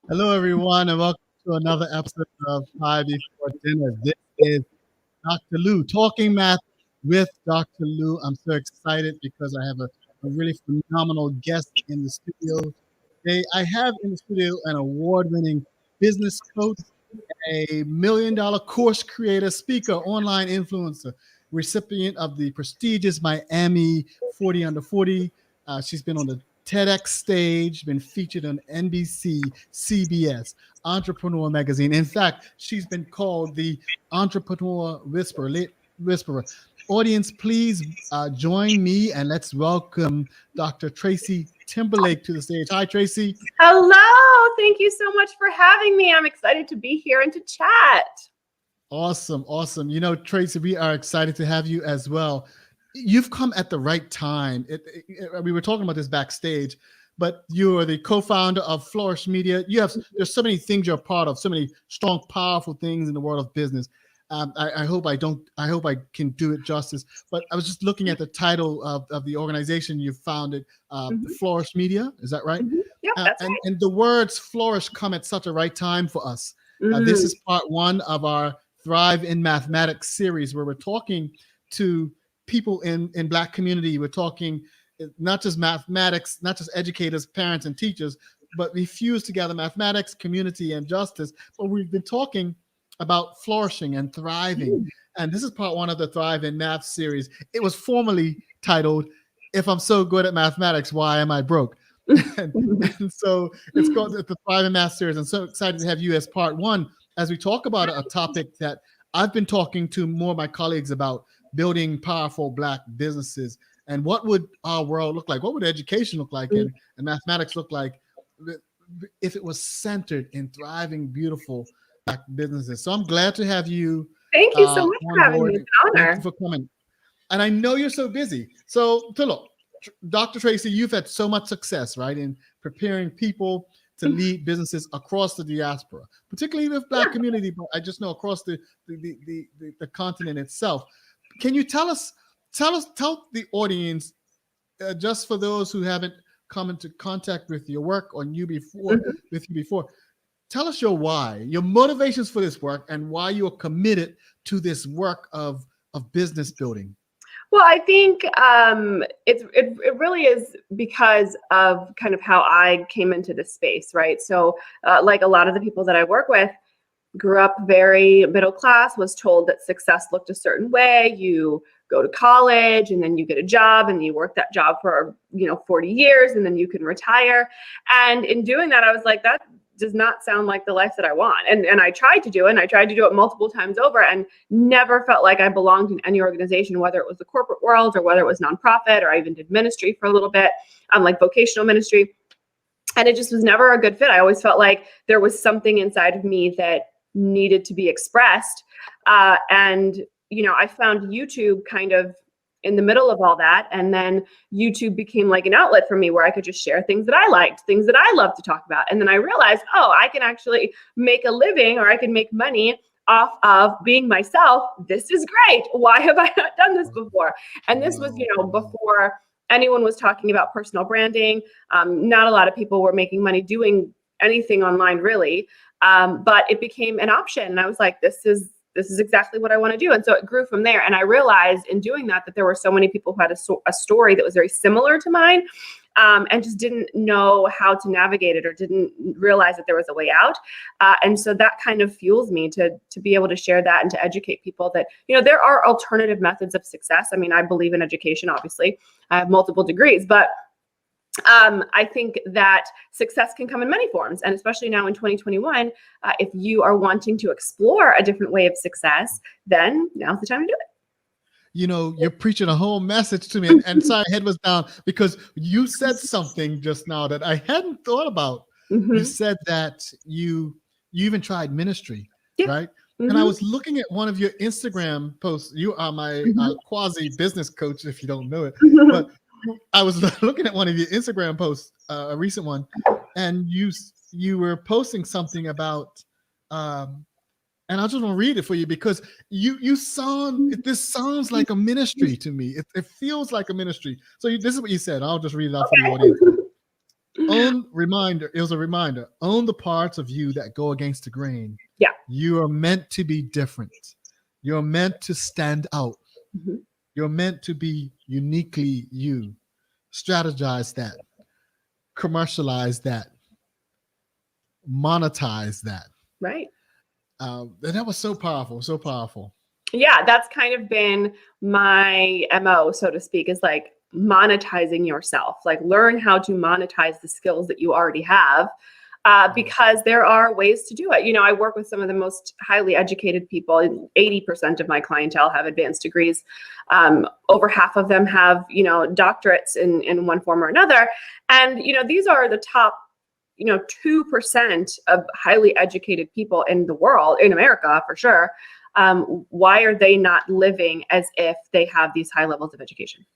Hello, everyone, and welcome to another episode of Pie Before Dinner. This is Dr. Lou, Talking Math with Dr. Lou. I'm so excited because I have a really phenomenal guest in the studio today. I have in the studio an award-winning business coach, a $1 million course creator, speaker, online influencer, recipient of the prestigious Miami 40 Under 40. She's been on the TEDX stage, been featured on NBC, CBS, Entrepreneur Magazine. In fact, she's been called the Entrepreneur Whisperer. Audience, please join me and let's welcome Dr. Tracy Timberlake to the stage. Hi, Tracy. Hello. Thank you so much for having me. I'm excited to be here and to chat. Awesome. Awesome. You know, Tracy, we are excited to have you as well. You've come at the right time. We were talking about this backstage, but you are the co-founder of Flourish Media. There's so many things you're a part of, so many strong, powerful things in the world of business. I hope I can do it justice. But I was just looking at the title of the organization you founded, Flourish Media. Is that right? Mm-hmm. Yeah, that's right. And the words flourish come at such a right time for us. This is part one of our Thrive in Mathematics series, where we're talking to people in Black community. We're talking not just mathematics, not just educators, parents, and teachers, but we fuse together mathematics, community, and justice. But we've been talking about flourishing and thriving. And this is part one of the Thrive in Math series. It was formerly titled, If I'm So Good at Mathematics, Why Am I Broke? and so it's called the Thrive in Math series. I'm so excited to have you as part one as we talk about a topic that I've been talking to more of my colleagues about, building powerful Black businesses. And what would our world look like? What would education look like and mathematics look like if it was centered in thriving, beautiful Black businesses? So I'm glad to have you. Thank you so much for having me. It's an honor. Thank you for coming. And I know you're so busy. So look, Dr. Tracy, you've had so much success, right, in preparing people to lead businesses across the diaspora, particularly with Black community, but I just know across the continent itself. Can you tell the audience, just for those who haven't come into contact with your work or you before, tell us your why, your motivations for this work, and why you're committed to this work of business building. Well, I think it really is because of kind of how I came into this space, right? So like a lot of the people that I work with, grew up very middle class, was told that success looked a certain way. You go to college and then you get a job and you work that job for 40 years and then you can retire. And in doing that, I was like, that does not sound like the life that I want. And I tried to do it, and I tried to do it multiple times over, and never felt like I belonged in any organization, whether it was the corporate world or whether it was nonprofit, or I even did ministry for a little bit, like vocational ministry. And it just was never a good fit. I always felt like there was something inside of me that needed to be expressed. And I found YouTube kind of in the middle of all that. And then YouTube became like an outlet for me where I could just share things that I liked, things that I love to talk about. And then I realized, I can actually make a living, or I can make money off of being myself. This is great. Why have I not done this before? And this was, before anyone was talking about personal branding. Not a lot of people were making money doing anything online, really. But it became an option. And I was like, this is exactly what I want to do. And so it grew from there. And I realized in doing that there were so many people who had a story that was very similar to mine, and just didn't know how to navigate it, or didn't realize that there was a way out. And so that kind of fuels me to be able to share that and to educate people that, there are alternative methods of success. I mean, I believe in education, obviously. I have multiple degrees, but I think that success can come in many forms. And especially now in 2021, if you are wanting to explore a different way of success, then now's the time to do it. You're preaching a whole message to me, and sorry, head was down because you said something just now that I hadn't thought about. You said that you you even tried ministry, Yeah. right? And I was looking at one of your Instagram posts. You are my quasi business coach, if you don't know it. But I was looking at one of your Instagram posts, a recent one, and you were posting something about, and I just want to read it for you because this sounds like a ministry to me. It feels like a ministry. So this is what you said. I'll just read it out for the audience. It was a reminder. Own the parts of you that go against the grain. Yeah. You are meant to be different. You're meant to stand out. You're meant to be uniquely you. Strategize that. Commercialize that. Monetize that. Right. And that was so powerful, so powerful. Yeah, that's kind of been my MO, so to speak, is like monetizing yourself. Like learn how to monetize the skills that you already have, because there are ways to do it. You know, I work with some of the most highly educated people. 80% of my clientele have advanced degrees. Over half of them have, you know, doctorates in one form or another. And, you know, these are the top 2% of highly educated people in the world, in America for sure. Why are they not living as if they have these high levels of education?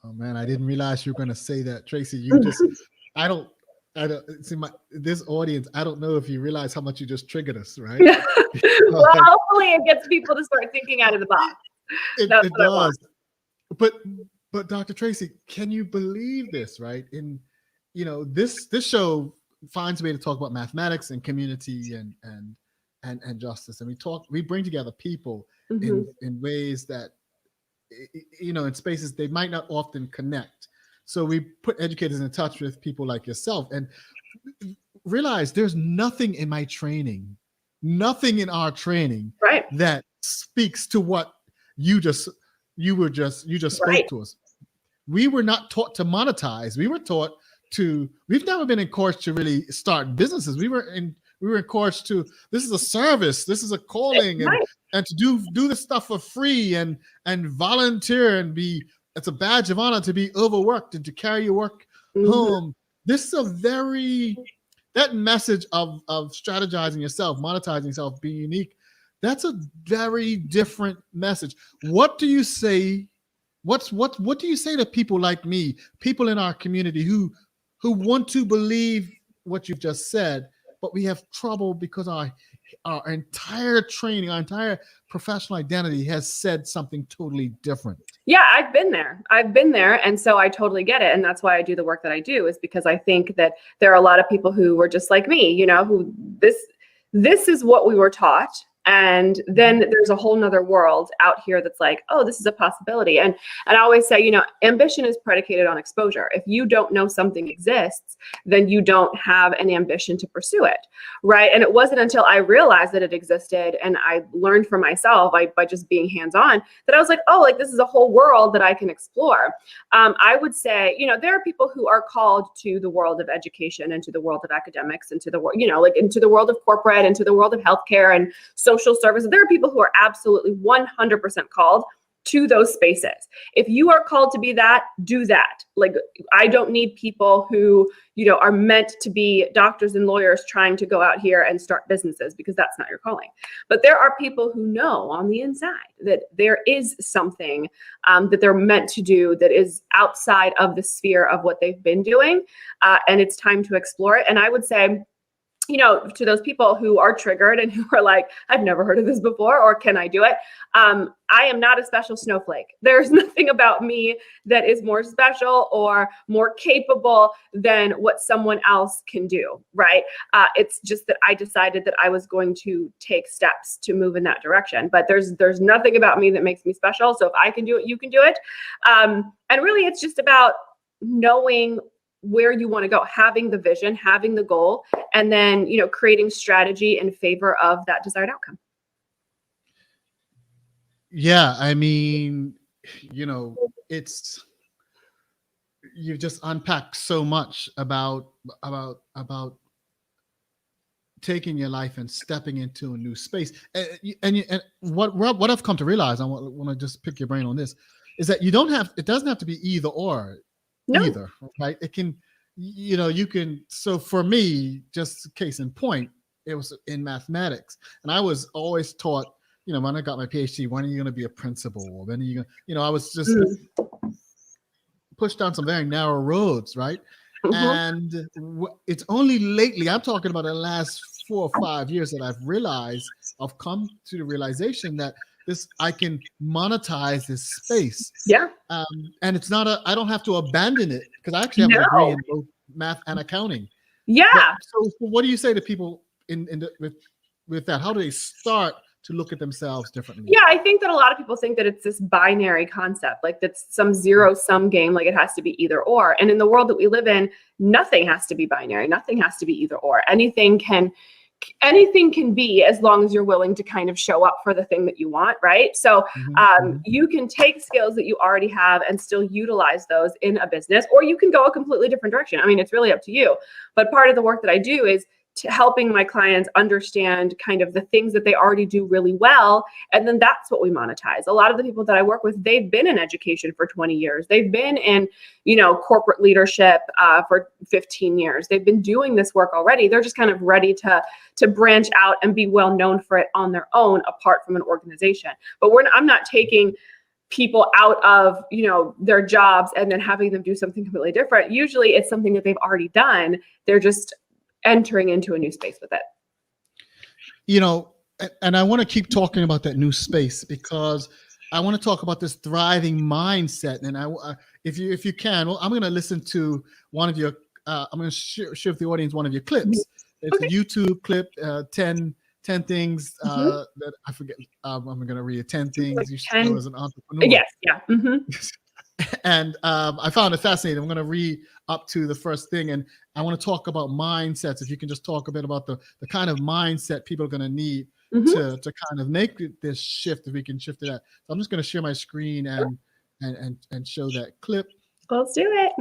Oh man, I didn't realize you were going to say that, Tracy. You just, I don't see this audience. I don't know if you realize how much you just triggered us, right? Well, hopefully it gets people to start thinking out of the box. It does. But Dr. Tracy, can you believe this, right? This show finds a way to talk about mathematics and community and justice, and we bring together people in ways that, in spaces they might not often connect. So we put educators in touch with people like yourself, and realize there's nothing in my training, nothing in our training, right, that speaks to what you just spoke to us. We were not taught to monetize. We were taught we've never been encouraged to really start businesses. We were encouraged to, this is a service, this is a calling, and to do this stuff for free and volunteer and it's a badge of honor to be overworked and to carry your work home. This is that message of strategizing yourself, monetizing yourself, being unique. That's a very different message. What do you say? What do you say to people like me, people in our community who want to believe what you've just said, but we have trouble because our entire training, our entire professional identity has said something totally different? Yeah, I've been there. And so I totally get it. And that's why I do the work that I do, is because I think that there are a lot of people who were just like me, who this is what we were taught. And then there's a whole nother world out here that's like, oh, this is a possibility. And I always say, ambition is predicated on exposure. If you don't know something exists, then you don't have an ambition to pursue it, right? And it wasn't until I realized that it existed and I learned for myself by just being hands-on that I was like, oh, like this is a whole world that I can explore. I would say, there are people who are called to the world of education and to the world of academics and to the world, into the world of corporate, into the world of healthcare and social services. There are people who are absolutely 100% called to those spaces. If you are called to be that, do that. Like, I don't need people who, are meant to be doctors and lawyers trying to go out here and start businesses, because that's not your calling. But there are people who know on the inside that there is something that they're meant to do that is outside of the sphere of what they've been doing. And it's time to explore it. And I would say, to those people who are triggered and who are like, I've never heard of this before, or can I do it? I am not a special snowflake. There's nothing about me that is more special or more capable than what someone else can do, right? It's just that I decided that I was going to take steps to move in that direction. But there's nothing about me that makes me special. So if I can do it, you can do it. And really, it's just about knowing where you want to go, having the vision, having the goal, and then, creating strategy in favor of that desired outcome. Yeah. I mean, you've just unpacked so much about taking your life and stepping into a new space. And what I've come to realize, I want to just pick your brain on this, is that it doesn't have to be either or. No. Either, right? It can, you can. So for me, just case in point, it was in mathematics. And I was always taught, when I got my PhD, when are you going to be a principal? Or when are you going to, I was just pushed down some very narrow roads, right? And it's only lately, I'm talking about the last 4 or 5 years, that I've come to the realization that I can monetize this space. Yeah. And it's not I don't have to abandon it, because I actually have a degree in both math and accounting. Yeah. So what do you say to people with that? How do they start to look at themselves differently? Yeah, I think that a lot of people think that it's this binary concept, like that's some zero-sum game, like it has to be either or. And in the world that we live in, nothing has to be binary. Nothing has to be either or. Anything can be, as long as you're willing to kind of show up for the thing that you want, right? So you can take skills that you already have and still utilize those in a business, or you can go a completely different direction. I mean, it's really up to you. But part of the work that I do is helping my clients understand kind of the things that they already do really well. And then that's what we monetize. A lot of the people that I work with, they've been in education for 20 years. They've been in, corporate leadership for 15 years. They've been doing this work already. They're just kind of ready to branch out and be well known for it on their own, apart from an organization. But I'm not taking people out of, their jobs and then having them do something completely different. Usually it's something that they've already done. They're just entering into a new space with it. And I want to keep talking about that new space, because I want to talk about this thriving mindset. And if you can, well, I'm going to listen to one of your, I'm going to share with the audience one of your clips. It's a YouTube clip, 10 things that I forget. I'm going to read it. 10 things you should know as an entrepreneur. Yes. Yeah. And I found it fascinating. I'm going to read up to the first thing, and I want to talk about mindsets. If you can just talk a bit about the kind of mindset people are going to need to kind of make this shift, if we can shift to that. So I'm just going to share my screen and show that clip. Let's do it.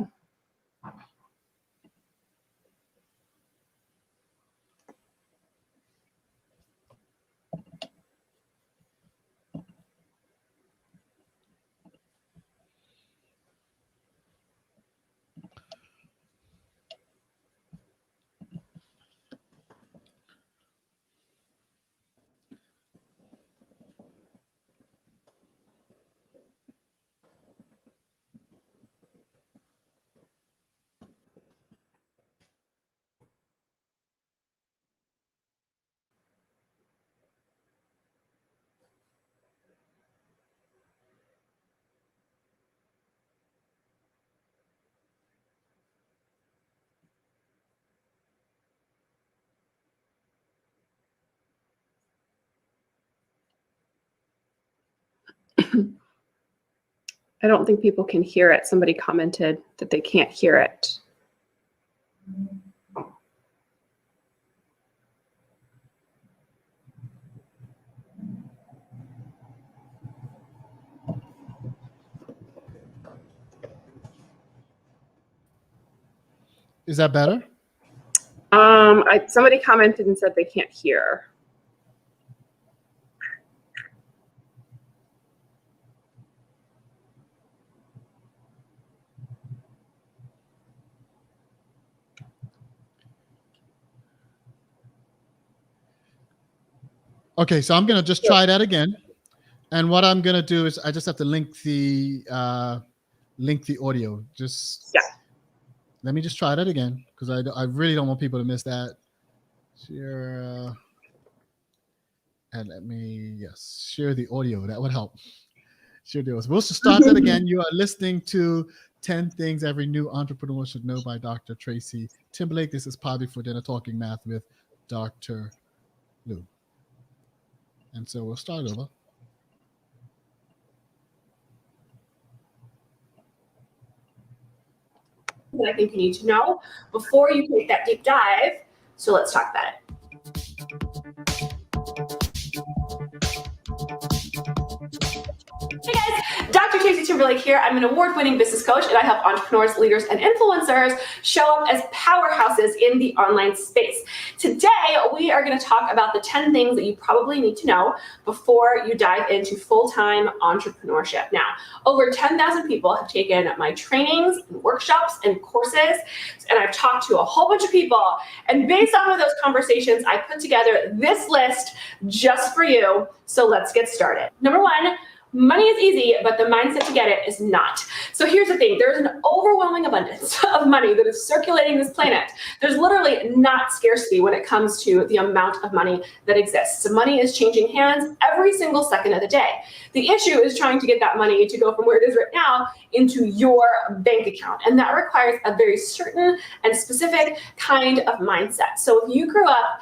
I don't think people can hear it. Somebody commented that they can't hear it. Is that better? Somebody commented and said they can't hear. Okay, so I'm going to just try that again. And what I'm going to do is I just have to link the audio. Let me just try that again, because I really don't want people to miss that. Share, and let me, share the audio. That would help. Share the audio. We'll start that again. You are listening to 10 Things Every New Entrepreneur Should Know by Dr. Tracy Timberlake. This is Pod Before Dinner Talking Math with Dr. Lou. And so we'll start over. That I think you need to know before you take that deep dive. So let's talk about it. Hey guys, Dr. Tracy Timberlake here. I'm an award-winning business coach, and I help entrepreneurs, leaders, and influencers show up as powerhouses in the online space. Today, today we are going to talk about the 10 things that you probably need to know before you dive into full-time entrepreneurship. Now, over 10,000 people have taken my trainings and workshops and courses, and I've talked to a whole bunch of people, and based off of those conversations, I put together this list just for you. So let's get started. Number one, money is easy, but the mindset to get it is not. So here's the thing. There's an overwhelming abundance of money that is circulating this planet. There's literally not scarcity when it comes to the amount of money that exists. So money is changing hands every single second of the day. The issue is trying to get that money to go from where it is right now into your bank account. And that requires a very certain and specific kind of mindset. So if you grew up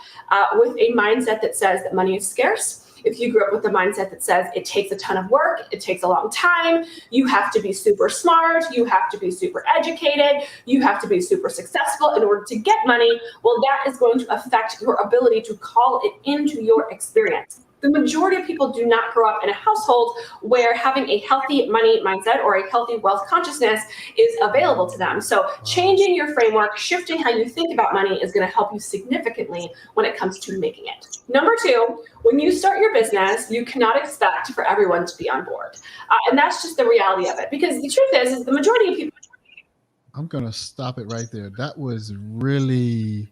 with a mindset that says that money is scarce, if you grew up with the mindset that says it takes a ton of work, it takes a long time, you have to be super smart, you have to be super educated, you have to be super successful in order to get money, well, that is going to affect your ability to call it into your experience. The majority of people do not grow up in a household where having a healthy money mindset or a healthy wealth consciousness is available to them. So changing your framework, shifting how you think about money is going to help you significantly when it comes to making it. Number two, when you start your business, you cannot expect for everyone to be on board. And that's just the reality of it. Because the truth is the majority of people... I'm going to stop it right there. That was really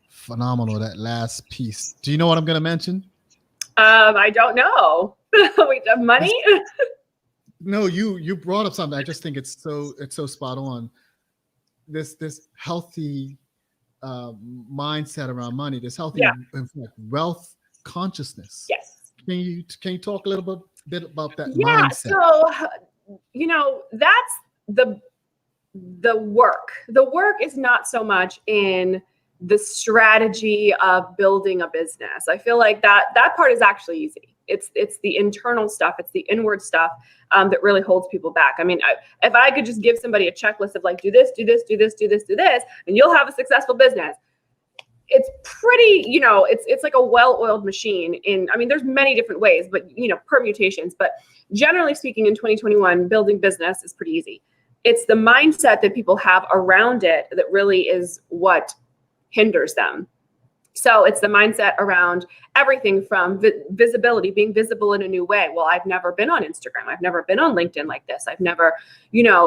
phenomenal, that last piece. Do you know what I'm going to mention? I don't know. Wait, money? No, you brought up something. I just think it's so spot on. This healthy mindset around money, this healthy wealth consciousness. Yes. Can you talk a little bit about that mindset? So that's the work. The work is not so much in the strategy of building a business. I feel like that part is actually easy. It's the internal stuff. It's the inward stuff that really holds people back. I mean, if I could just give somebody a checklist of like, do this, do this, do this, do this, do this, and you'll have a successful business. It's pretty, it's like a well-oiled machine there's many different ways, but permutations. But generally speaking, in 2021, building business is pretty easy. It's the mindset that people have around it that really is what hinders them. So it's the mindset around everything from visibility, being visible in a new way. Well, I've never been on Instagram. I've never been on LinkedIn like this. I've never,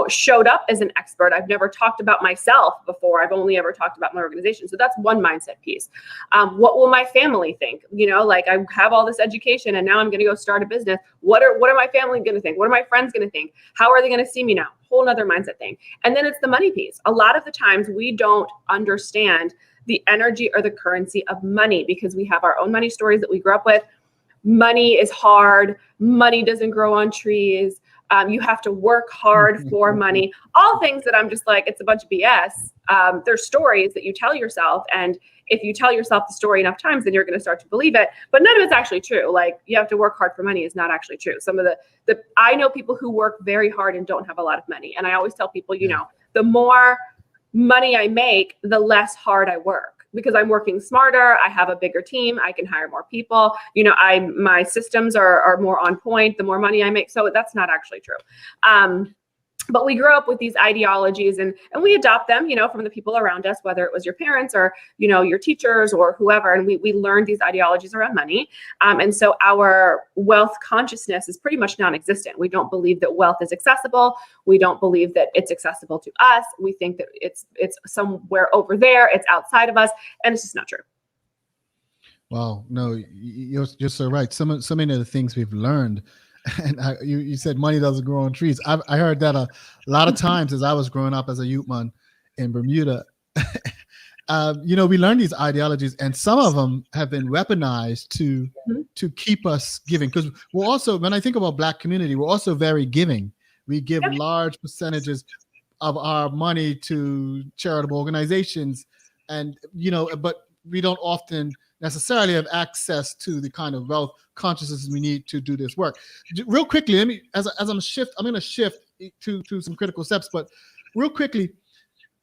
showed up as an expert. I've never talked about myself before. I've only ever talked about my organization. So that's one mindset piece. What will my family think? Like I have all this education and now I'm going to go start a business. What are my family going to think? What are my friends going to think? How are they going to see me now? Whole nother mindset thing. And then it's the money piece. A lot of the times we don't understand the energy or the currency of money because we have our own money stories that we grew up with. Money is hard. Money doesn't grow on trees. You have to work hard for money. All things that I'm just like, it's a bunch of BS. There's stories that you tell yourself. And if you tell yourself the story enough times, then you're going to start to believe it. But none of it's actually true. Like you have to work hard for money is not actually true. Some of I know people who work very hard and don't have a lot of money. And I always tell people, the more money I make, the less hard I work because I'm working smarter. I have a bigger team. I can hire more people. My systems are more on point, the more money I make. So that's not actually true. But we grew up with these ideologies and we adopt them, from the people around us, whether it was your parents or, your teachers or whoever. And we learned these ideologies around money. And so our wealth consciousness is pretty much non-existent. We don't believe that wealth is accessible. We don't believe that it's accessible to us. We think that it's somewhere over there. It's outside of us. And it's just not true. Wow. No, you're so right. So many of the things we've learned. And you said money doesn't grow on trees. I heard that a lot of times as I was growing up as a youth man in Bermuda. We learned these ideologies, and some of them have been weaponized to keep us giving. Because we're also, when I think about Black community, we're also very giving. We give large percentages of our money to charitable organizations, and but we don't often necessarily have access to the kind of wealth consciousness we need to do this work. Real quickly, let me, as I'm going to shift to some critical steps, but real quickly,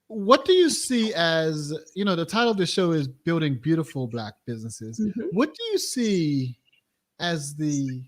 what do you see as, the title of the show is Building Beautiful Black Businesses. Mm-hmm. What do you see as the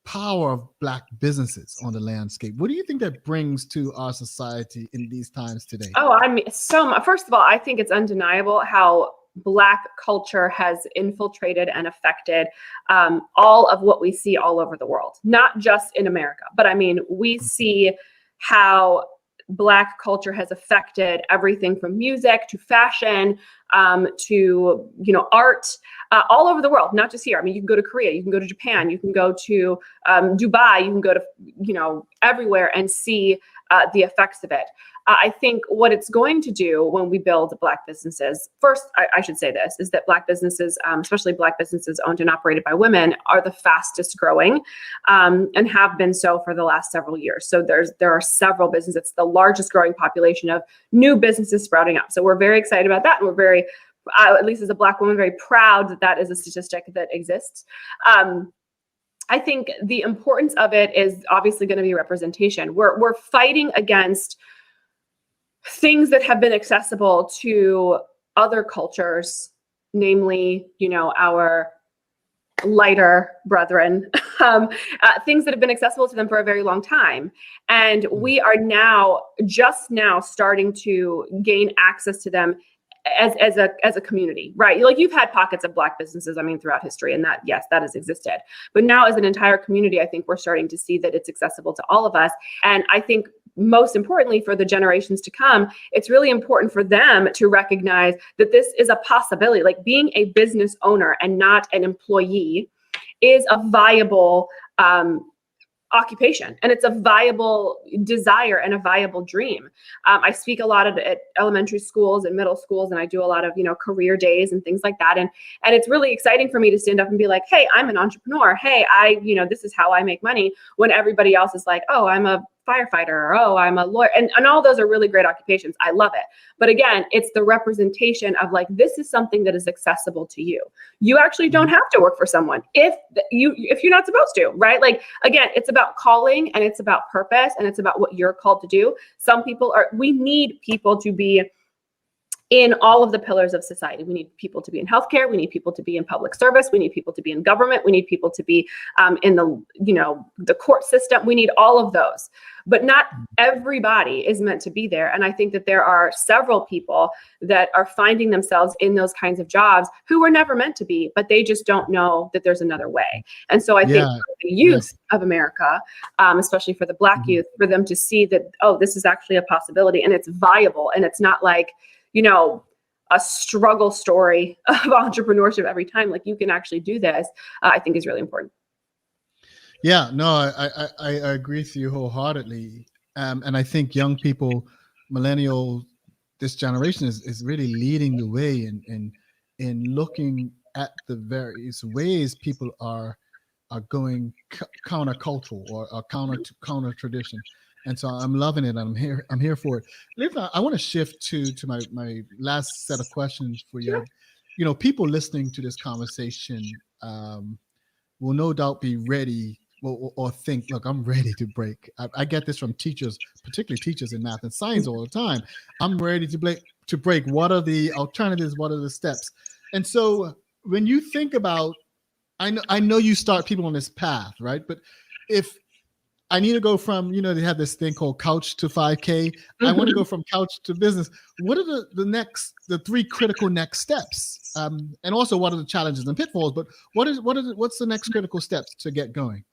power of Black businesses on the landscape? What do you think that brings to our society in these times today? Oh, so much. First of all, I think it's undeniable how Black culture has infiltrated and affected all of what we see all over the world, not just in America, but I mean, we see how Black culture has affected everything from music to fashion to, art, all over the world, not just here. I mean, you can go to Korea, you can go to Japan, you can go to Dubai, you can go to, everywhere and see the effects of it. I think what it's going to do when we build Black businesses, first, I should say this, is that Black businesses, especially Black businesses owned and operated by women, are the fastest growing and have been so for the last several years. So there are several businesses. It's the largest growing population of new businesses sprouting up. So we're very excited about that. And we're very, at least as a Black woman, very proud that that is a statistic that exists. I think the importance of it is obviously going to be representation. We're fighting against things that have been accessible to other cultures, namely, our lighter brethren, things that have been accessible to them for a very long time. And we are just now starting to gain access to them as a community, right? Like, you've had pockets of Black businesses, throughout history, and that, yes, that has existed. But now as an entire community, I think we're starting to see that it's accessible to all of us. And I think most importantly, for the generations to come, it's really important for them to recognize that this is a possibility. Like, being a business owner and not an employee is a viable occupation, and it's a viable desire and a viable dream. I speak a lot at elementary schools and middle schools, and I do a lot of career days and things like that. And it's really exciting for me to stand up and be like, hey, I'm an entrepreneur. Hey, this is how I make money, when everybody else is like, oh, I'm a firefighter, or oh, I'm a lawyer. And all those are really great occupations. I love it. But again, it's the representation of like, this is something that is accessible to you. You actually don't have to work for someone if you're not supposed to, right? Like, again, it's about calling, and it's about purpose, and it's about what you're called to do. We need people to be in all of the pillars of society. We need people to be in healthcare. We need people to be in public service. We need people to be in government. We need people to be in the court system. We need all of those, but not everybody is meant to be there. And I think that there are several people that are finding themselves in those kinds of jobs who were never meant to be, but they just don't know that there's another way. And so I think for the youth of America, especially for the Black youth, for them to see that, oh, this is actually a possibility, and it's viable, and it's not like, a struggle story of entrepreneurship every time. Like, you can actually do this, I think is really important. Yeah, no, I agree with you wholeheartedly. And I think young people, millennial, this generation is really leading the way in looking at the various ways people are going countercultural or counter tradition. And so I'm loving it. I'm here for it. Lisa, I want to shift to my last set of questions for you. Sure. People listening to this conversation will no doubt be ready or think, look, I'm ready to break. I get this from teachers, particularly teachers in math and science all the time. I'm ready to break. What are the alternatives? What are the steps? And so when you think about, I know you start people on this path, right? But if I need to go from, they have this thing called couch to 5K. I want to go from couch to business. What are the three critical next steps? And also, what are the challenges and pitfalls? But what's the next critical steps to get going?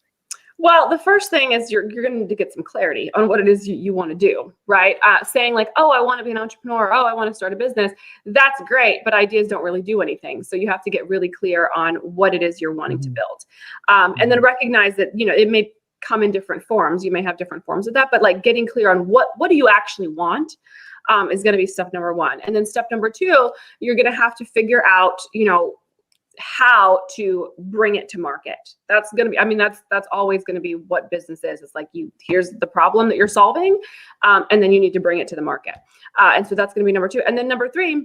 Well, the first thing is you're going to need to get some clarity on what it is you want to do, right? Saying like, oh, I want to be an entrepreneur. Oh, I want to start a business. That's great, but ideas don't really do anything. So you have to get really clear on what it is you're wanting to build. And then recognize that, it may come in different forms. You may have different forms of that, but like getting clear on what do you actually want is going to be step number one. And then step number two, you're going to have to figure out, how to bring it to market. That's going to be, that's always going to be what business is. It's like, here's the problem that you're solving. And then you need to bring it to the market. And so that's going to be number two. And then number three,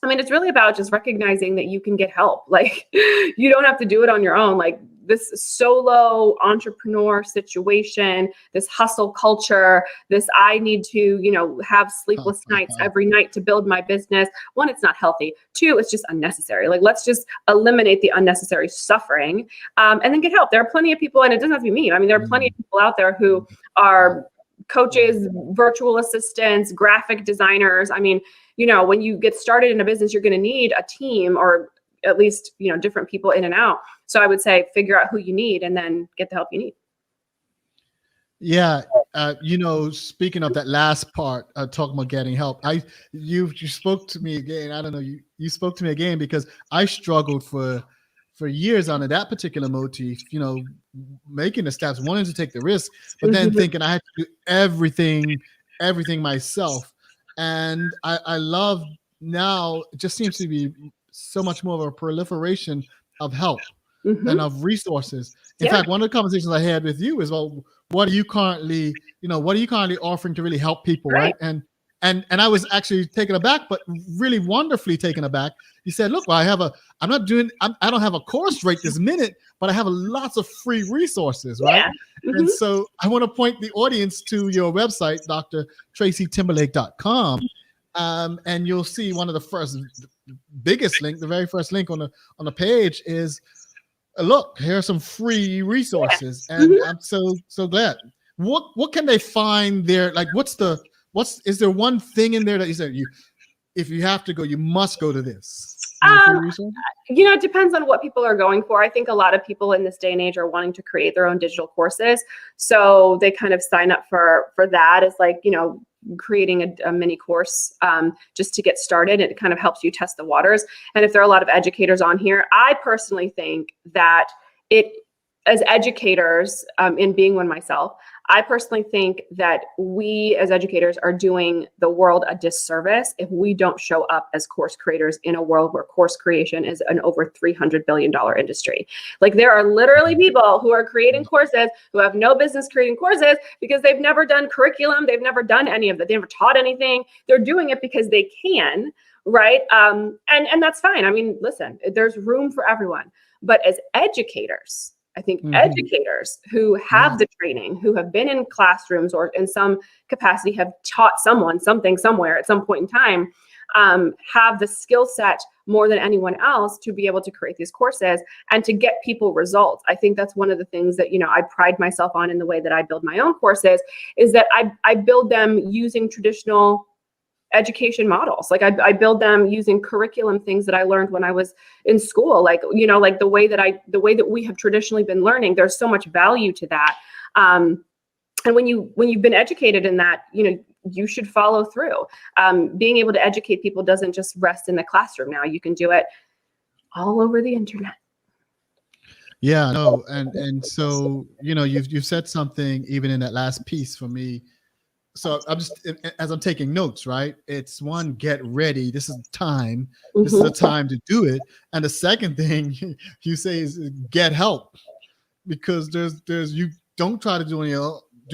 it's really about just recognizing that you can get help. Like, you don't have to do it on your own. Like, this solo entrepreneur situation, this hustle culture, this I need to, have sleepless nights every night to build my business. One, it's not healthy. Two, it's just unnecessary. Like, let's just eliminate the unnecessary suffering and then get help. There are plenty of people, and it doesn't have to be me. There are plenty of people out there who are coaches, virtual assistants, graphic designers. I mean, when you get started in a business, you're going to need a team, or at least, different people in and out. So I would say figure out who you need and then get the help you need. Yeah. Speaking of that last part, talking about getting help, you spoke to me again. I don't know, you spoke to me again because I struggled for years on that particular motif, making the steps, wanting to take the risk, but then thinking I had to do everything myself. And I love now, it just seems to be so much more of a proliferation of help and of resources. In fact, one of the conversations I had with you is, well, what are you currently offering to really help people, right? And I was actually taken aback, but really wonderfully taken aback. You said, look, well, I don't have a course right this minute, but I have lots of free resources, right? Yeah. And so I want to point the audience to your website, drtracytimberlake.com. And you'll see one of the very first link on the page is, look, here are some free resources. And I'm so glad. What can they find there? Like, is there one thing in there that you said, if you have to go, you must go to this? It depends on what people are going for. I think a lot of people in this day and age are wanting to create their own digital courses. So they kind of sign up for that as like, creating a mini course just to get started. It kind of helps you test the waters. And if there are a lot of educators on here, I personally think that as educators, in being one myself, I personally think that we as educators are doing the world a disservice if we don't show up as course creators in a world where course creation is an over $300 billion industry. Like, there are literally people who are creating courses who have no business creating courses because they've never done curriculum. They've never done any of that. They never taught anything. They're doing it because they can, right? And that's fine. I mean, listen, there's room for everyone. But as educators, I think educators who have the training, who have been in classrooms or in some capacity have taught someone something somewhere at some point in time, have the skill set more than anyone else to be able to create these courses and to get people results. I think that's one of the things that, I pride myself on in the way that I build my own courses, is that I build them using traditional education models. Like, I build them using curriculum things that I learned when I was in school. Like, like the way that we have traditionally been learning, there's so much value to that. And when you've been educated in that, you should follow through. Being able to educate people doesn't just rest in the classroom. Now you can do it all over the internet. Yeah, no. And so, you've said something even in that last piece for me. So as I'm taking notes, right? It's one, get ready. This is time. This is the time to do it. And the second thing you say is get help, because you don't try to do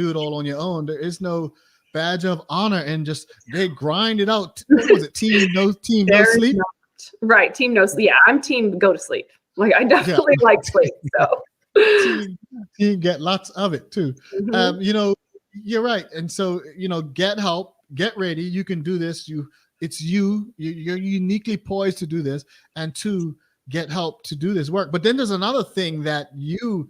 it all on your own. There is no badge of honor, and they grind it out. What was it? Team no sleep? Right. Team no sleep. Yeah, I'm team go to sleep. Like, I definitely like sleep. So team get lots of it too. You're right. And so, get help, get ready. You can do this. You're uniquely poised to do this. And two, get help to do this work. But then there's another thing that you've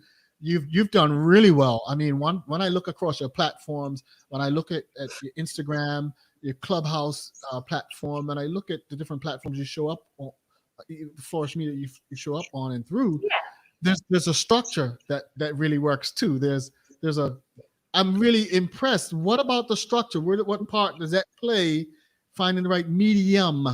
done really well. I mean, when I look across your platforms, when I look at your Instagram, your Clubhouse platform, and I look at the different platforms you show up on, Flourish Media you show up on and through, there's a structure that really works too. I'm really impressed. What about the structure? What part does that play, finding the right medium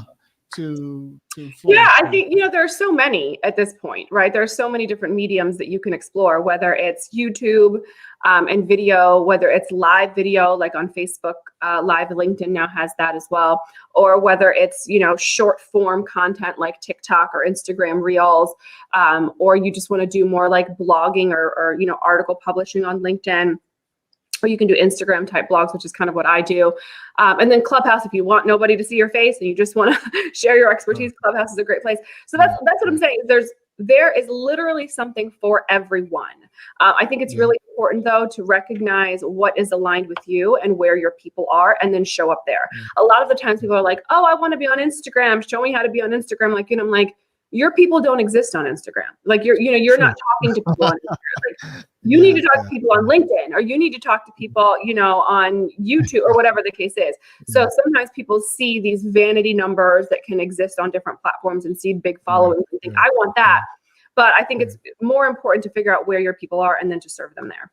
to Yeah, I think, there are so many at this point, right? There are so many different mediums that you can explore, whether it's YouTube and video, whether it's live video, like on Facebook Live. LinkedIn now has that as well. Or whether it's, short form content like TikTok or Instagram Reels, or you just want to do more like blogging or article publishing on LinkedIn. Or you can do Instagram type blogs, which is kind of what I do. And then Clubhouse, if you want nobody to see your face and you just want to share your expertise, Clubhouse is a great place. So that's what I'm saying. There is literally something for everyone. I think it's really important, though, to recognize what is aligned with you and where your people are, and then show up there. A lot of the times people are like, oh, I want to be on Instagram. Show me how to be on Instagram. I'm like, your people don't exist on Instagram. Like you're not talking to people on Instagram. Like, you need to talk to people on LinkedIn, or you need to talk to people, on YouTube, or whatever the case is. So sometimes people see these vanity numbers that can exist on different platforms and see big followings and think, I want that. But I think it's more important to figure out where your people are and then to serve them there.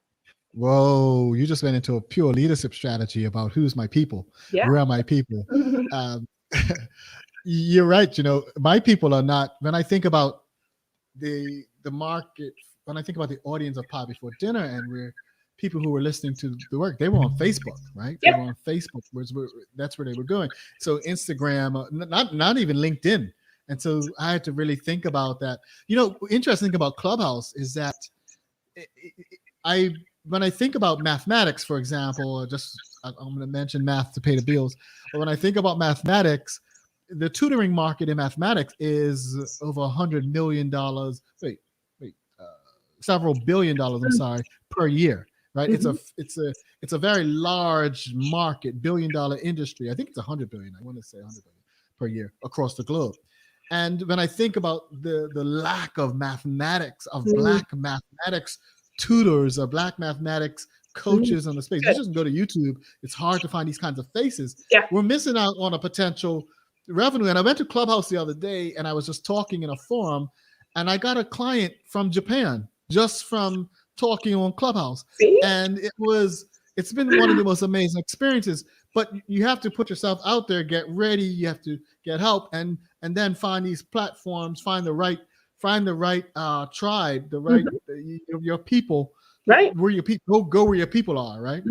Whoa, you just went into a pure leadership strategy about who's my people. Yeah. Where are my people? You're right. My people are not, when I think about the market, when I think about the audience of Pie Before Dinner, and we're people who were listening to the work, they were on Facebook, right? Yep. They were on Facebook. That's where they were going. So Instagram, not even LinkedIn. And so I had to really think about that. Interesting thing about Clubhouse is that when I think about mathematics, for example, I'm going to mention math to pay the bills. But when I think about mathematics, the tutoring market in mathematics is over $100 million. Several billion dollars. I'm sorry, per year, right? It's a very large market, $billion industry. I think it's 100 billion. I want to say 100 billion per year across the globe. And when I think about the lack of mathematics, of Black mathematics tutors, or Black mathematics coaches on the space, you just go to YouTube. It's hard to find these kinds of faces. Yeah. We're missing out on a potential revenue. And I went to Clubhouse the other day, and I was just talking in a forum, and I got a client from Japan just from talking on Clubhouse. See? And it's been one of the most amazing experiences. But you have to put yourself out there, get ready, you have to get help, and then find these platforms, find the right tribe, the right your people, right? Where your people go where your people are, right?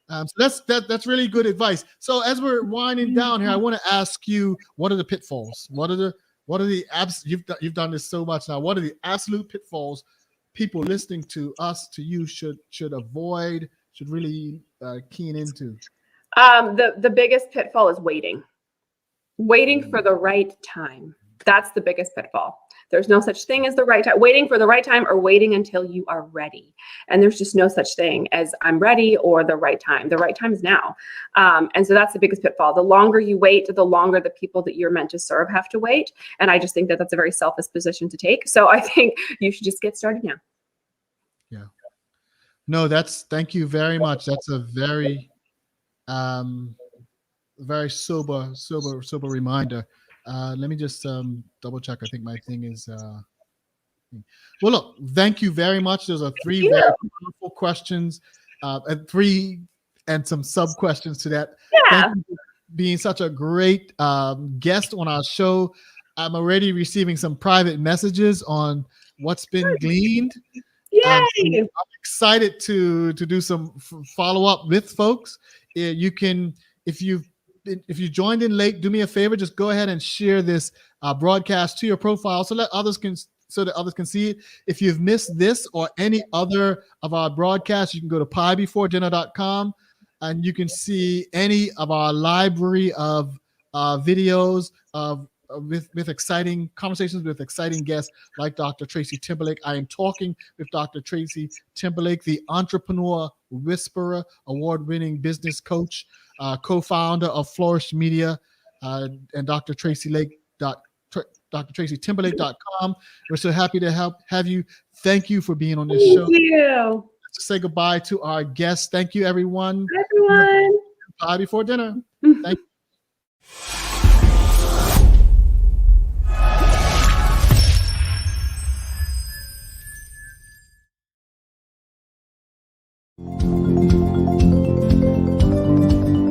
So that's really good advice. So as we're winding down here, I want to ask you, what are the pitfalls? What are the you've done this so much now. What are the absolute pitfalls people listening to us, to you, should avoid, should really keen into? The biggest pitfall is waiting for the right time. That's the biggest pitfall. There's no such thing as the right time. Waiting for the right time, or waiting until you are ready. And there's just no such thing as I'm ready or the right time. The right time is now. And so that's the biggest pitfall. The longer you wait, the longer the people that you're meant to serve have to wait. And I just think that that's a very selfish position to take. So I think you should just get started now. Yeah. No, thank you very much. That's a very, very sober reminder. Let me just double check. I think my thing is, well, look, thank you very much. Those are three very powerful questions, and some sub questions to that. Yeah. Thank you for being such a great guest on our show. I'm already receiving some private messages on what's been gleaned. Yay! I'm excited to do some follow up with folks. You can, if you joined in late, do me a favor, just go ahead and share this broadcast to your profile so that others can see it. If you've missed this or any other of our broadcasts, you can go to piebeforedinner.com and you can see any of our library of videos with exciting conversations with exciting guests like Dr. Tracy Timberlake. I am talking with Dr. Tracy Timberlake, the entrepreneur whisperer, award-winning business coach, co-founder of Flourish Media, and Dr. Tracy DrTracyTimberlake.com. We're so happy to have you. Thank you for being on this show. Thank you. Let's say goodbye to our guests. Thank you, everyone. Everyone. Pie Before Dinner. Thank you.